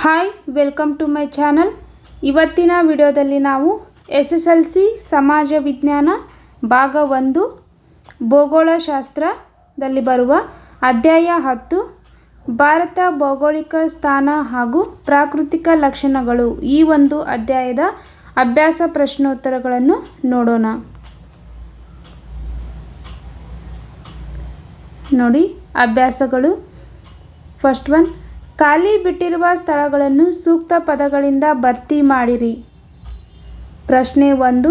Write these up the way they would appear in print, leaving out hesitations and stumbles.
Hi welcome to my channel. ಇವತ್ತಿನ ವಿಡಿಯೋದಲ್ಲಿ ನಾವು SSLC ಸಮಾಜ ವಿಜ್ಞಾನ ಭಾಗ 1 ಭೂಗೋಳಶಾಸ್ತ್ರದಲ್ಲಿ ಬರುವ ಅಧ್ಯಾಯ 10 ಭಾರತ ಭೌಗೋಳಿಕ ಸ್ಥಾನ ಹಾಗೂ ಪ್ರಾಕೃತಿಕ ಲಕ್ಷಣಗಳು ಈ ಒಂದು ಅಧ್ಯಾಯದ ಅಭ್ಯಾಸ ಪ್ರಶ್ನೋತ್ತರಗಳನ್ನು ನೋಡೋಣ. ನೋಡಿ ಅಭ್ಯಾಸಗಳು. ಫಸ್ಟ್ ಒನ್, ಖಾಲಿ ಬಿಟ್ಟಿರುವ ಸ್ಥಳಗಳನ್ನು ಸೂಕ್ತ ಪದಗಳಿಂದ ಭರ್ತಿ ಮಾಡಿರಿ. ಪ್ರಶ್ನೆ 1,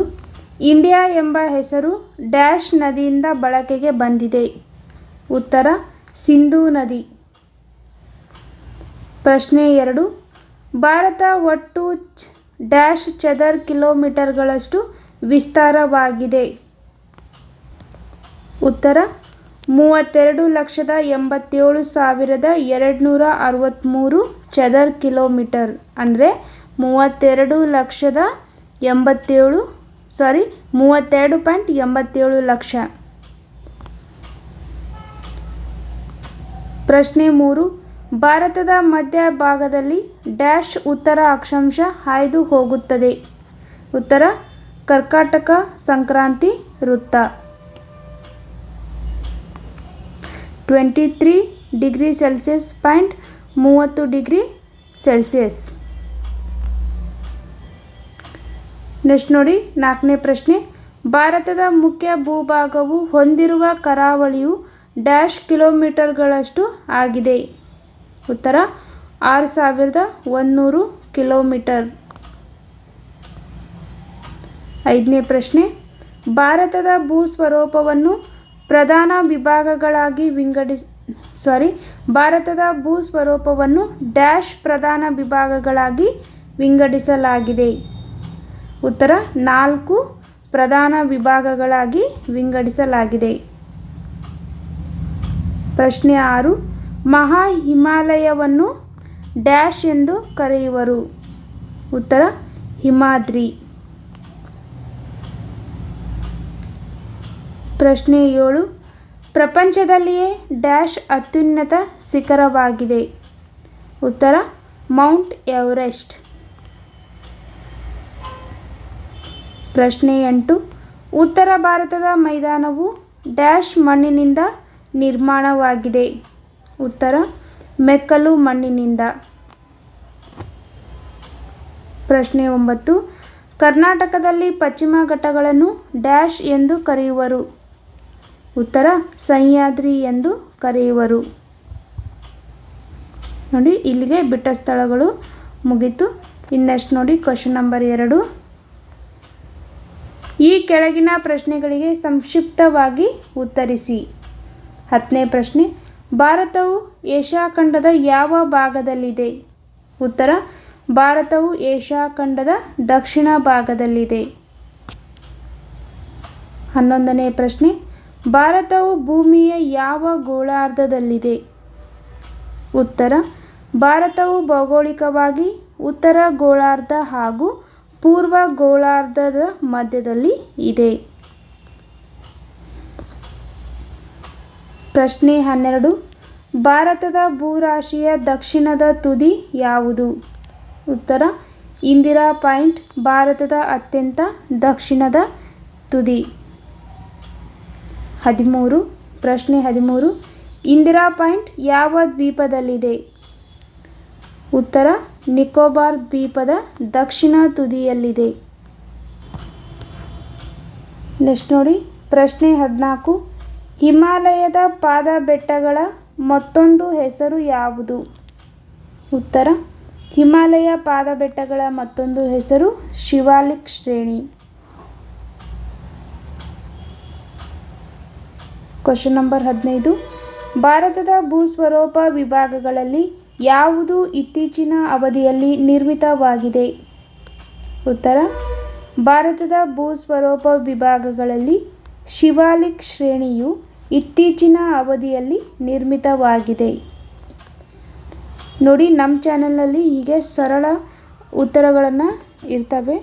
ಇಂಡಿಯಾ ಎಂಬ ಹೆಸರು ಡ್ಯಾಶ್ ನದಿಯಿಂದ ಬಳಕೆಗೆ ಬಂದಿದೆ. ಉತ್ತರ ಸಿಂಧೂ ನದಿ. ಪ್ರಶ್ನೆ 2, ಭಾರತ ಒಟ್ಟು ಡ್ಯಾಶ್ ಚದರ ಕಿಲೋಮೀಟರ್ಗಳಷ್ಟು ವಿಸ್ತಾರವಾಗಿದೆ. ಉತ್ತರ 32,87,263 ಚದರ ಕಿಲೋಮೀಟರ್. ಅಂದರೆ 32.87 ಲಕ್ಷ. ಪ್ರಶ್ನೆ 3, ಭಾರತದ ಮಧ್ಯ ಭಾಗದಲ್ಲಿ ಡ್ಯಾಶ್ ಉತ್ತರ ಅಕ್ಷಾಂಶ ಹಾಯ್ದು ಹೋಗುತ್ತದೆ. ಉತ್ತರ ಕರ್ಕಾಟಕ ಸಂಕ್ರಾಂತಿ ವೃತ್ತ. 23 degree Celsius point 30 degree Celsius. Next ನೋಡಿ 4ನೇ ಪ್ರಶ್ನೆ, ಭಾರತದ ಮುಖ್ಯ ಭೂಭಾಗವು ಹೊಂದಿರುವ ಕರಾವಳಿಯು ಡ್ಯಾಶ್ ಕಿಲೋಮೀಟರ್ಗಳಷ್ಟು ಆಗಿದೆ. ಉತ್ತರ 6,100 ಕಿಲೋಮೀಟರ್. 5ನೇ ಪ್ರಶ್ನೆ, ಭಾರತದ ಭೂಸ್ವರೂಪವನ್ನು ಪ್ರಧಾನ ವಿಭಾಗಗಳಾಗಿ ಭಾರತದ ಭೂಸ್ವರೂಪವನ್ನು ಡ್ಯಾಶ್ ಪ್ರಧಾನ ವಿಭಾಗಗಳಾಗಿ ವಿಂಗಡಿಸಲಾಗಿದೆ. ಉತ್ತರ 4 ಪ್ರಧಾನ ವಿಭಾಗಗಳಾಗಿ ವಿಂಗಡಿಸಲಾಗಿದೆ. ಪ್ರಶ್ನೆ 6, ಮಹಾ ಹಿಮಾಲಯವನ್ನು ಡ್ಯಾಶ್ ಎಂದು ಕರೆಯುವರು. ಉತ್ತರ ಹಿಮಾದ್ರಿ. ಪ್ರಶ್ನೆ 7, ಪ್ರಪಂಚದಲ್ಲಿಯೇ ಡ್ಯಾಶ್ ಅತ್ಯುನ್ನತ ಶಿಖರವಾಗಿದೆ. ಉತ್ತರ ಮೌಂಟ್ ಎವರೆಸ್ಟ್. ಪ್ರಶ್ನೆ 8, ಉತ್ತರ ಭಾರತದ ಮೈದಾನವು ಡ್ಯಾಶ್ ಮಣ್ಣಿನಿಂದ ನಿರ್ಮಾಣವಾಗಿದೆ. ಉತ್ತರ ಮೆಕ್ಕಲು ಮಣ್ಣಿನಿಂದ. ಪ್ರಶ್ನೆ 9, ಕರ್ನಾಟಕದಲ್ಲಿ ಪಶ್ಚಿಮ ಘಟ್ಟಗಳನ್ನು ಡ್ಯಾಶ್ ಎಂದು ಕರೆಯುವರು. ಉತ್ತರ ಸಹ್ಯಾದ್ರಿ ಎಂದು ಕರೆಯುವರು. ನೋಡಿ ಇಲ್ಲಿಗೆ ಬಿಟ್ಟ ಸ್ಥಳಗಳು ಮುಗೀತು. ಇನ್ನೆಷ್ಟು ನೋಡಿ ಕ್ವಶನ್ ನಂಬರ್ 2, ಈ ಕೆಳಗಿನ ಪ್ರಶ್ನೆಗಳಿಗೆ ಸಂಕ್ಷಿಪ್ತವಾಗಿ ಉತ್ತರಿಸಿ. 10ನೇ ಪ್ರಶ್ನೆ, ಭಾರತವು ಏಷ್ಯಾ ಖಂಡದ ಯಾವ ಭಾಗದಲ್ಲಿದೆ. ಉತ್ತರ ಭಾರತವು ಏಷ್ಯಾ ಖಂಡದ ದಕ್ಷಿಣ ಭಾಗದಲ್ಲಿದೆ. 11ನೇ ಪ್ರಶ್ನೆ, ಭಾರತವು ಭೂಮಿಯ ಯಾವ ಗೋಳಾರ್ಧದಲ್ಲಿದೆ. ಉತ್ತರ ಭಾರತವು ಭೌಗೋಳಿಕವಾಗಿ ಉತ್ತರ ಗೋಳಾರ್ಧ ಹಾಗೂ ಪೂರ್ವ ಗೋಳಾರ್ಧದ ಮಧ್ಯದಲ್ಲಿ ಇದೆ. ಪ್ರಶ್ನೆ 12, ಭಾರತದ ಭೂರಾಶಿಯ ದಕ್ಷಿಣದ ತುದಿ ಯಾವುದು. ಉತ್ತರ ಇಂದಿರಾ ಪಾಯಿಂಟ್ ಭಾರತದ ಅತ್ಯಂತ ದಕ್ಷಿಣದ ತುದಿ. 13, ಪ್ರಶ್ನೆ 13, ಇಂದಿರಾ ಪಾಯಿಂಟ್ ಯಾವ ದ್ವೀಪದಲ್ಲಿದೆ. ಉತ್ತರ ನಿಕೋಬಾರ್ ದ್ವೀಪದ ದಕ್ಷಿಣ ತುದಿಯಲ್ಲಿದೆ. ನೆಕ್ಸ್ಟ್ ನೋಡಿ ಪ್ರಶ್ನೆ 14, ಹಿಮಾಲಯದ ಪಾದ ಬೆಟ್ಟಗಳ ಮತ್ತೊಂದು ಹೆಸರು ಯಾವುದು. ಉತ್ತರ ಹಿಮಾಲಯ ಪಾದ ಬೆಟ್ಟಗಳ ಮತ್ತೊಂದು ಹೆಸರು ಶಿವಾಲಿಕ್ ಶ್ರೇಣಿ. ಕ್ವಶನ್ ನಂಬರ್ 15, ಭಾರತದ ಭೂಸ್ವರೂಪ ವಿಭಾಗಗಳಲ್ಲಿ ಯಾವುದು ಇತ್ತೀಚಿನ ಅವಧಿಯಲ್ಲಿ ನಿರ್ಮಿತವಾಗಿದೆ. ಉತ್ತರ ಭಾರತದ ಭೂಸ್ವರೂಪ ವಿಭಾಗಗಳಲ್ಲಿ ಶಿವಾಲಿಕ್ ಶ್ರೇಣಿಯು ಇತ್ತೀಚಿನ ಅವಧಿಯಲ್ಲಿ ನಿರ್ಮಿತವಾಗಿದೆ. ನೋಡಿ ನಮ್ಮ ಚಾನಲ್ನಲ್ಲಿ ಹೀಗೆ ಸರಳ ಉತ್ತರಗಳನ್ನು ಇರ್ತವೆ.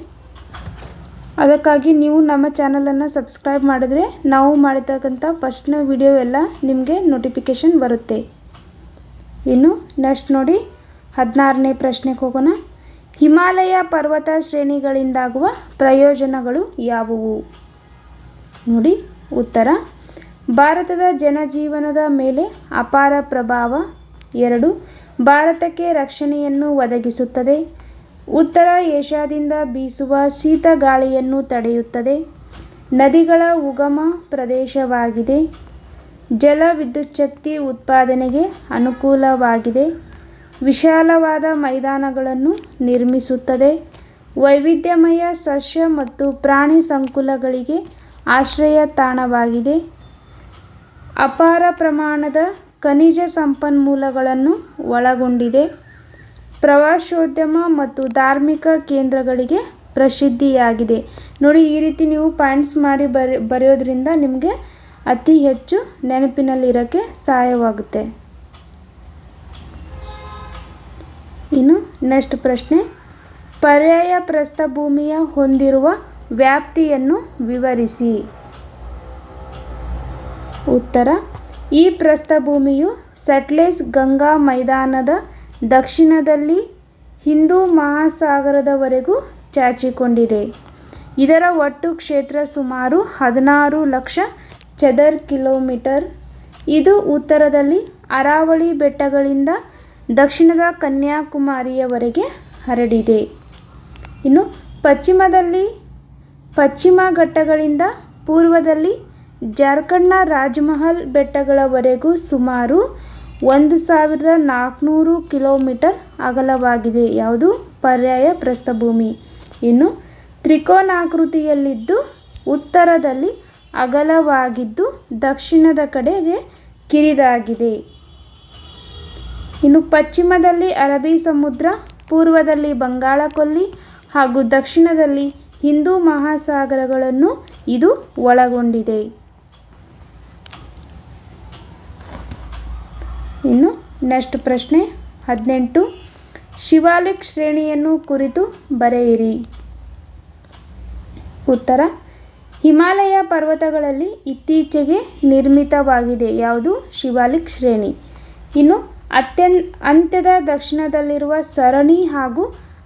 ಅದಕ್ಕಾಗಿ ನೀವು ನಮ್ಮ ಚಾನಲನ್ನು ಸಬ್ಸ್ಕ್ರೈಬ್ ಮಾಡಿದ್ರೆ ನಾವು ಮಾಡಿರ್ತಕ್ಕಂಥ ಫಸ್ಟ್ನ ವಿಡಿಯೋ ಎಲ್ಲ ನಿಮಗೆ ನೋಟಿಫಿಕೇಷನ್ ಬರುತ್ತೆ. ಇನ್ನು ನೆಕ್ಸ್ಟ್ ನೋಡಿ 16ನೇ ಪ್ರಶ್ನೆಗೆ ಹೋಗೋಣ. ಹಿಮಾಲಯ ಪರ್ವತ ಶ್ರೇಣಿಗಳಿಂದಾಗುವ ಪ್ರಯೋಜನಗಳು ಯಾವುವು? ನೋಡಿ ಉತ್ತರ: ಭಾರತದ ಜನಜೀವನದ ಮೇಲೆ ಅಪಾರ ಪ್ರಭಾವ. 2. ಭಾರತಕ್ಕೆ ರಕ್ಷಣೆಯನ್ನು ಒದಗಿಸುತ್ತದೆ. ಉತ್ತರ ಏಷ್ಯಾದಿಂದ ಬೀಸುವ ಶೀತ ಗಾಳಿಯನ್ನು ತಡೆಯುತ್ತದೆ. ನದಿಗಳ ಉಗಮ ಪ್ರದೇಶವಾಗಿದೆ. ಜಲ ವಿದ್ಯುಚ್ಛಕ್ತಿ ಉತ್ಪಾದನೆಗೆ ಅನುಕೂಲವಾಗಿದೆ. ವಿಶಾಲವಾದ ಮೈದಾನಗಳನ್ನು ನಿರ್ಮಿಸುತ್ತದೆ. ವೈವಿಧ್ಯಮಯ ಸಸ್ಯ ಮತ್ತು ಪ್ರಾಣಿ ಸಂಕುಲಗಳಿಗೆ ಆಶ್ರಯ ತಾಣವಾಗಿದೆ. ಅಪಾರ ಪ್ರಮಾಣದ ಖನಿಜ ಸಂಪನ್ಮೂಲಗಳನ್ನು ಒಳಗೊಂಡಿದೆ. ಪ್ರವಾಸೋದ್ಯಮ ಮತ್ತು ಧಾರ್ಮಿಕ ಕೇಂದ್ರಗಳಿಗೆ ಪ್ರಸಿದ್ಧಿಯಾಗಿದೆ. ನೋಡಿ, ಈ ರೀತಿ ನೀವು ಪಾಯಿಂಟ್ಸ್ ಮಾಡಿ ಬರೆಯೋದ್ರಿಂದ ನಿಮಗೆ ಅತಿ ಹೆಚ್ಚು ನೆನಪಿನಲ್ಲಿರೋಕ್ಕೆ ಸಹಾಯವಾಗುತ್ತೆ. ಇನ್ನು ನೆಕ್ಸ್ಟ್ ಪ್ರಶ್ನೆ: ಪರ್ಯಾಯ ಪ್ರಸ್ಥಭೂಮಿಯ ಹೊಂದಿರುವ ವ್ಯಾಪ್ತಿಯನ್ನು ವಿವರಿಸಿ. ಉತ್ತರ: ಈ ಪ್ರಸ್ಥಭೂಮಿಯು ಸಟ್ಲೆಜ್ ಗಂಗಾ ಮೈದಾನದ ದಕ್ಷಿಣದಲ್ಲಿ ಹಿಂದೂ ಮಹಾಸಾಗರದವರೆಗೂ ಚಾಚಿಕೊಂಡಿದೆ. ಇದರ ಒಟ್ಟು ಕ್ಷೇತ್ರ ಸುಮಾರು 16 ಲಕ್ಷ ಚದರ ಕಿಲೋಮೀಟರ್. ಇದು ಉತ್ತರದಲ್ಲಿ ಅರಾವಳಿ ಬೆಟ್ಟಗಳಿಂದ ದಕ್ಷಿಣದ ಕನ್ಯಾಕುಮಾರಿಯವರೆಗೆ ಹರಡಿದೆ. ಇನ್ನು ಪಶ್ಚಿಮದಲ್ಲಿ ಪಶ್ಚಿಮ ಘಟ್ಟಗಳಿಂದ ಪೂರ್ವದಲ್ಲಿ ಜಾರ್ಖಂಡ್ನ ರಾಜಮಹಲ್ ಬೆಟ್ಟಗಳವರೆಗೂ ಸುಮಾರು 1400 ಕಿಲೋಮೀಟರ್ ಅಗಲವಾಗಿದೆ. ಯಾವುದು? ಪರ್ಯಾಯ ಪ್ರಸ್ಥಭೂಮಿ. ಇನ್ನು ತ್ರಿಕೋನಾಕೃತಿಯಲ್ಲಿದ್ದು ಉತ್ತರದಲ್ಲಿ ಅಗಲವಾಗಿದ್ದು ದಕ್ಷಿಣದ ಕಡೆಗೆ ಕಿರಿದಾಗಿದೆ. ಇನ್ನು ಪಶ್ಚಿಮದಲ್ಲಿ ಅರಬ್ಬಿ ಸಮುದ್ರ, ಪೂರ್ವದಲ್ಲಿ ಬಂಗಾಳ ಕೊಲ್ಲಿ ಹಾಗೂ ದಕ್ಷಿಣದಲ್ಲಿ ಹಿಂದೂ ಮಹಾಸಾಗರಗಳನ್ನು ಇದು ಒಳಗೊಂಡಿದೆ. ಇನ್ನು ನೆಕ್ಸ್ಟ್ ಪ್ರಶ್ನೆ 18. ಶಿವಾಲಿಕ್ ಶ್ರೇಣಿಯನ್ನು ಕುರಿತು ಬರೆಯಿರಿ. ಉತ್ತರ: ಹಿಮಾಲಯ ಪರ್ವತಗಳಲ್ಲಿ ಇತ್ತೀಚೆಗೆ ನಿರ್ಮಿತವಾಗಿದೆ. ಯಾವುದು? ಶಿವಾಲಿಕ್ ಶ್ರೇಣಿ. ಇನ್ನು ಅಂತ್ಯದ ದಕ್ಷಿಣದಲ್ಲಿರುವ ಸರಣಿ ಹಾಗೂ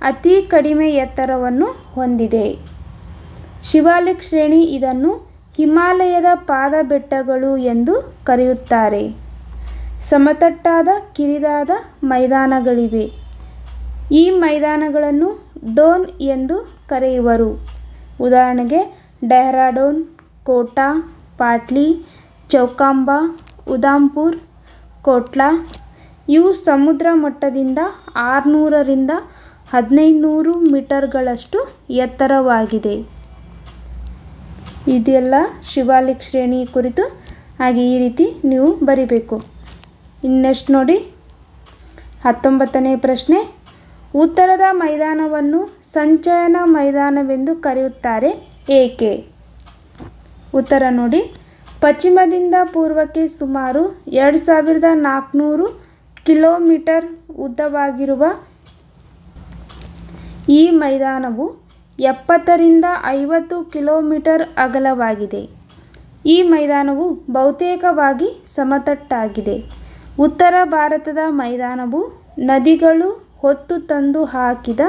ಅತಿ ಕಡಿಮೆ ಎತ್ತರವನ್ನು ಹೊಂದಿದೆ. ಶಿವಾಲಿಕ್ ಶ್ರೇಣಿ. ಇದನ್ನು ಹಿಮಾಲಯದ ಪಾದ ಬೆಟ್ಟಗಳು ಎಂದು ಕರೆಯುತ್ತಾರೆ. ಸಮತಟ್ಟಾದ ಕಿರಿದಾದ ಮೈದಾನಗಳಿವೆ. ಈ ಮೈದಾನಗಳನ್ನು ಡೋನ್ ಎಂದು ಕರೆಯುವರು. ಉದಾಹರಣೆಗೆ ಡೆಹ್ರಾಡೂನ್, ಕೋಟಾ, ಪಾಟ್ಲಿ, ಚೌಕಾಂಬಾ, ಉಧಂಪುರ್, ಕೋಟ್ಲಾ. ಇವು ಸಮುದ್ರ ಮಟ್ಟದಿಂದ 600 ರಿಂದ 1500 ಮೀಟರ್ಗಳಷ್ಟು ಎತ್ತರವಾಗಿದೆ. ಇದೆಲ್ಲ ಶಿವಾಲಿಕ್ ಶ್ರೇಣಿ ಕುರಿತು. ಹಾಗೆ ಈ ರೀತಿ ನೀವು ಬರಿಬೇಕು. ಇನ್ನೆಷ್ಟು ನೋಡಿ 19ನೇ ಪ್ರಶ್ನೆ: ಉತ್ತರದ ಮೈದಾನವನ್ನು ಸಂಚಯನ ಮೈದಾನವೆಂದು ಕರೆಯುತ್ತಾರೆ, ಏಕೆ? ಉತ್ತರ ನೋಡಿ: ಪಶ್ಚಿಮದಿಂದ ಪೂರ್ವಕ್ಕೆ ಸುಮಾರು 2400 ಕಿಲೋಮೀಟರ್ ಉದ್ದವಾಗಿರುವ ಈ ಮೈದಾನವು 70 ರಿಂದ 50 ಕಿಲೋಮೀಟರ್ ಅಗಲವಾಗಿದೆ. ಈ ಮೈದಾನವು ಬಹುತೇಕವಾಗಿ ಸಮತಟ್ಟಾಗಿದೆ. ಉತ್ತರ ಭಾರತದ ಮೈದಾನವು ನದಿಗಳು ಹೊತ್ತು ತಂದು ಹಾಕಿದ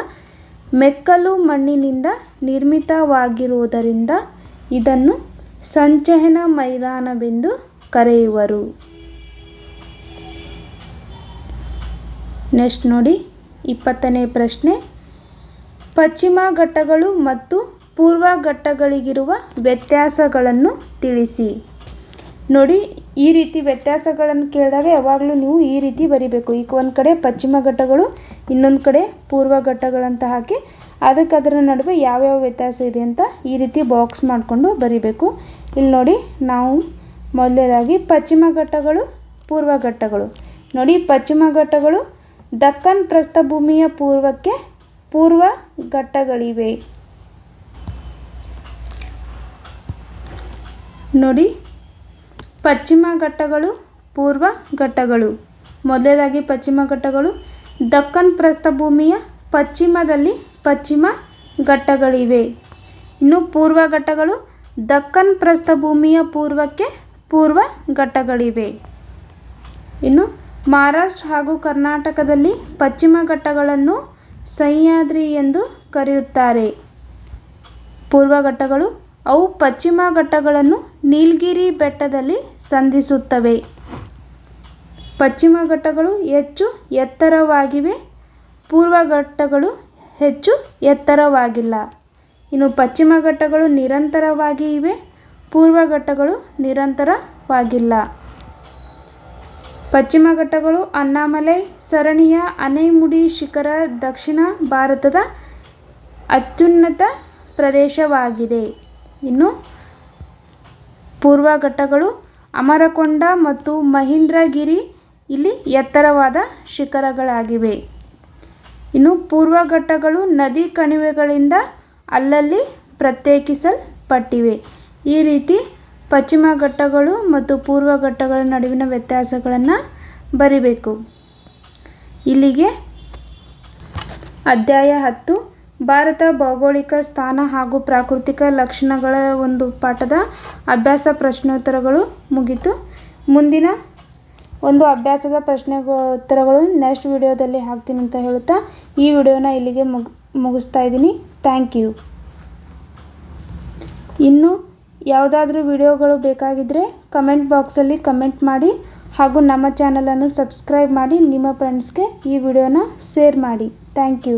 ಮೆಕ್ಕಲು ಮಣ್ಣಿನಿಂದ ನಿರ್ಮಿತವಾಗಿರುವುದರಿಂದ ಇದನ್ನು ಸಂಚಯನ ಮೈದಾನವೆಂದು ಕರೆಯುವರು. ನೆಕ್ಸ್ಟ್ ನೋಡಿ 20ನೇ ಪ್ರಶ್ನೆ: ಪಶ್ಚಿಮ ಘಟ್ಟಗಳು ಮತ್ತು ಪೂರ್ವ ಘಟ್ಟಗಳಿಗಿರುವ ವ್ಯತ್ಯಾಸಗಳನ್ನು ತಿಳಿಸಿ. ನೋಡಿ, ಈ ರೀತಿ ವ್ಯತ್ಯಾಸಗಳನ್ನು ಕೇಳಿದಾಗ ಯಾವಾಗಲೂ ನೀವು ಈ ರೀತಿ ಬರಿಬೇಕು. ಈಗ ಒಂದು ಕಡೆ ಪಶ್ಚಿಮ ಘಟ್ಟಗಳು, ಇನ್ನೊಂದು ಕಡೆ ಪೂರ್ವ ಘಟ್ಟಗಳಂತ ಹಾಕಿ ಅದಕ್ಕೆ ಅದರ ನಡುವೆ ಯಾವ್ಯಾವ ವ್ಯತ್ಯಾಸ ಇದೆ ಅಂತ ಈ ರೀತಿ ಬಾಕ್ಸ್ ಮಾಡಿಕೊಂಡು ಬರಿಬೇಕು. ಇಲ್ಲಿ ನೋಡಿ, ನಾವು ಮೊದಲನೇದಾಗಿ ಪಶ್ಚಿಮ ಘಟ್ಟಗಳು, ಪೂರ್ವ ಘಟ್ಟಗಳು. ನೋಡಿ, ಪಶ್ಚಿಮ ಘಟ್ಟಗಳು ದಕ್ಕನ್ ಪ್ರಸ್ಥಭೂಮಿಯ ಪೂರ್ವಕ್ಕೆ ಪೂರ್ವ ಘಟ್ಟಗಳಿವೆ. ನೋಡಿ, ಪಶ್ಚಿಮ ಘಟ್ಟಗಳು, ಪೂರ್ವ ಘಟ್ಟಗಳು. ಮೊದಲನೇದಾಗಿ ಪಶ್ಚಿಮ ಘಟ್ಟಗಳು ದಕ್ಕನ್ ಪ್ರಸ್ಥಭೂಮಿಯ ಪಶ್ಚಿಮದಲ್ಲಿ ಪಶ್ಚಿಮ ಘಟ್ಟಗಳಿವೆ. ಇನ್ನು ಪೂರ್ವ ಘಟ್ಟಗಳು ದಕ್ಕನ್ ಪ್ರಸ್ಥಭೂಮಿಯ ಪೂರ್ವಕ್ಕೆ ಪೂರ್ವ ಘಟ್ಟಗಳಿವೆ. ಇನ್ನು ಮಹಾರಾಷ್ಟ್ರ ಹಾಗೂ ಕರ್ನಾಟಕದಲ್ಲಿ ಪಶ್ಚಿಮ ಘಟ್ಟಗಳನ್ನು ಸಹ್ಯಾದ್ರಿ ಎಂದು ಕರೆಯುತ್ತಾರೆ. ಪೂರ್ವ ಘಟ್ಟಗಳು ಅವು ಪಶ್ಚಿಮ ಘಟ್ಟಗಳನ್ನು ನೀಲಗಿರಿ ಬೆಟ್ಟದಲ್ಲಿ ಸಂಧಿಸುತ್ತವೆ. ಪಶ್ಚಿಮ ಘಟ್ಟಗಳು ಹೆಚ್ಚು ಎತ್ತರವಾಗಿವೆ, ಪೂರ್ವ ಘಟ್ಟಗಳು ಹೆಚ್ಚು ಎತ್ತರವಾಗಿಲ್ಲ. ಇನ್ನು ಪಶ್ಚಿಮ ಘಟ್ಟಗಳು ನಿರಂತರವಾಗಿ ಇವೆ, ಪೂರ್ವ ಘಟ್ಟಗಳು ನಿರಂತರವಾಗಿಲ್ಲ. ಪಶ್ಚಿಮ ಘಟ್ಟಗಳು ಅಣ್ಣಾಮಲೈ ಸರಣಿಯ ಆನೆಮುಡಿ ಶಿಖರ ದಕ್ಷಿಣ ಭಾರತದ ಅತ್ಯುನ್ನತ ಪ್ರದೇಶವಾಗಿದೆ. ಇನ್ನು ಪೂರ್ವ ಘಟ್ಟಗಳು ಅಮರಕೊಂಡ ಮತ್ತು ಮಹೇಂದ್ರಗಿರಿ ಇಲ್ಲಿ ಎತ್ತರವಾದ ಶಿಖರಗಳಾಗಿವೆ. ಇನ್ನು ಪೂರ್ವ ಘಟ್ಟಗಳು ನದಿ ಕಣಿವೆಗಳಿಂದ ಅಲ್ಲಲ್ಲಿ ಪ್ರತ್ಯೇಕಿಸಲ್ಪಟ್ಟಿವೆ. ಈ ರೀತಿ ಪಶ್ಚಿಮ ಘಟ್ಟಗಳು ಮತ್ತು ಪೂರ್ವ ಘಟ್ಟಗಳ ನಡುವಿನ ವ್ಯತ್ಯಾಸಗಳನ್ನು ಬರಿಬೇಕು. ಇಲ್ಲಿಗೆ ಅಧ್ಯಾಯ 10 ಭಾರತ ಭೌಗೋಳಿಕ ಸ್ಥಾನ ಹಾಗೂ ಪ್ರಾಕೃತಿಕ ಲಕ್ಷಣಗಳ ಒಂದು ಪಾಠದ ಅಭ್ಯಾಸ ಪ್ರಶ್ನೋತ್ತರಗಳು ಮುಗೀತು. ಮುಂದಿನ ಒಂದು ಅಭ್ಯಾಸದ ಪ್ರಶ್ನೋತ್ತರಗಳು ನೆಕ್ಸ್ಟ್ ವಿಡಿಯೋದಲ್ಲಿ ಹಾಕ್ತೀನಿ ಅಂತ ಹೇಳುತ್ತಾ ಈ ವಿಡಿಯೋನ ಇಲ್ಲಿಗೆ ಮುಗಿಸ್ತಾ ಇದ್ದೀನಿ. Thank you. ಇನ್ನು ಯಾವುದಾದ್ರೂ ವಿಡಿಯೋಗಳು ಬೇಕಾಗಿದ್ದರೆ ಕಮೆಂಟ್ ಬಾಕ್ಸಲ್ಲಿ ಕಮೆಂಟ್ ಮಾಡಿ ಹಾಗೂ ನಮ್ಮ ಚಾನಲನ್ನು ಸಬ್ಸ್ಕ್ರೈಬ್ ಮಾಡಿ ನಿಮ್ಮ ಫ್ರೆಂಡ್ಸ್ಗೆ ಈ ವಿಡಿಯೋನ ಶೇರ್ ಮಾಡಿ. Thank you.